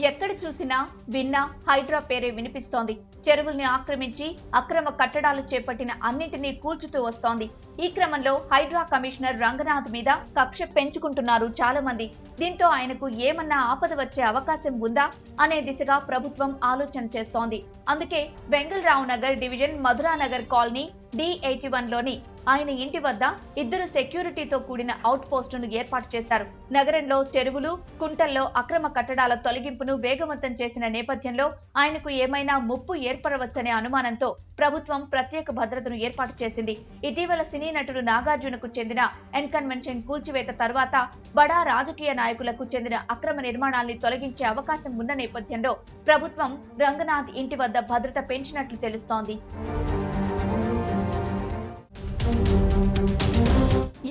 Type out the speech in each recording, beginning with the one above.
ఎక్కడ చూసినా విన్నా హైడ్రా పేరే వినిపిస్తోంది. చెరువుల్ని ఆక్రమించి అక్రమ కట్టడాలు చేపట్టిన అన్నింటినీ కూల్చుతూ వస్తోంది. ఈ క్రమంలో హైడ్రా కమిషనర్ రంగనాథ్ మీద కక్ష పెంచుకుంటున్నారు చాలా మంది. దీంతో ఆయనకు ఏమన్నా ఆపద వచ్చే అవకాశం ఉందా అనే దిశగా ప్రభుత్వం ఆలోచన చేస్తోంది. అందుకే వెంగళరావు నగర్ డివిజన్ మధురానగర్ కాలనీ D81లోని ఆయన ఇంటి వద్ద 2 సెక్యూరిటీతో కూడిన అవుట్ పోస్టును ఏర్పాటు చేశారు. నగరంలో చెరువులు, కుంటల్లో అక్రమ కట్టడాల తొలగింపును వేగవంతం చేసిన నేపథ్యంలో ఆయనకు ఏమైనా ముప్పు ఏర్పడవచ్చనే అనుమానంతో ప్రభుత్వం ప్రత్యేక భద్రతను ఏర్పాటు చేసింది. ఇటీవల సినీ నటుడు నాగార్జునకు చెందిన ఎన్కన్వెన్షన్ కూల్చివేత తర్వాత బడా రాజకీయ నాయకులకు చెందిన అక్రమ నిర్మాణాల్ని తొలగించే అవకాశం ఉన్న నేపథ్యంలో ప్రభుత్వం రంగనాథ్ ఇంటి వద్ద భద్రత పెంచినట్లు తెలుస్తోంది.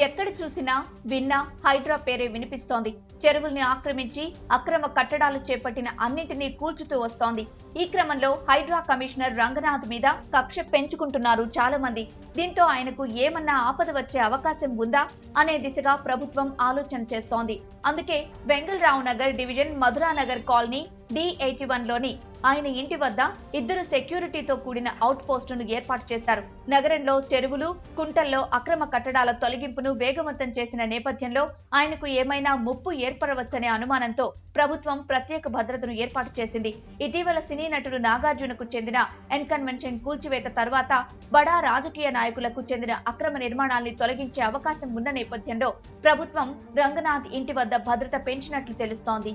ఎక్కడ చూసినా విన్నా హైడ్రా పేరే వినిపిస్తోంది. చెరువుల్ని ఆక్రమించి అక్రమ కట్టడాలు చేపట్టిన అన్నింటినీ కూల్చుతూ వస్తోంది. ఈ క్రమంలో హైడ్రా కమిషనర్ రంగనాథ్ మీద కక్ష పెంచుకుంటున్నారు చాలా మంది. దీంతో ఆయనకు ఏమన్నా ఆపద వచ్చే అవకాశం ఉందా అనే దిశగా ప్రభుత్వం ఆలోచన చేస్తోంది. అందుకే వెంగళరావు నగర్ డివిజన్ మధురానగర్ కాలనీ D81లోని ఆయన ఇంటి వద్ద 2 సెక్యూరిటీతో కూడిన అవుట్ పోస్టును ఏర్పాటు చేశారు. నగరంలో చెరువులు, కుంటల్లో అక్రమ కట్టడాల తొలగింపును వేగవంతం చేసిన నేపథ్యంలో ఆయనకు ఏమైనా ముప్పు ఏర్పడవచ్చనే అనుమానంతో ప్రభుత్వం ప్రత్యేక భద్రతను ఏర్పాటు చేసింది. ఇటీవల సినీ నటుడు నాగార్జునకు చెందిన ఎన్కన్వెన్షన్ కూల్చివేత తర్వాత బడా రాజకీయ నాయకులకు చెందిన అక్రమ నిర్మాణాల్ని తొలగించే అవకాశం ఉన్న నేపథ్యంలో ప్రభుత్వం రంగనాథ్ ఇంటి వద్ద భద్రత పెంచినట్లు తెలుస్తోంది.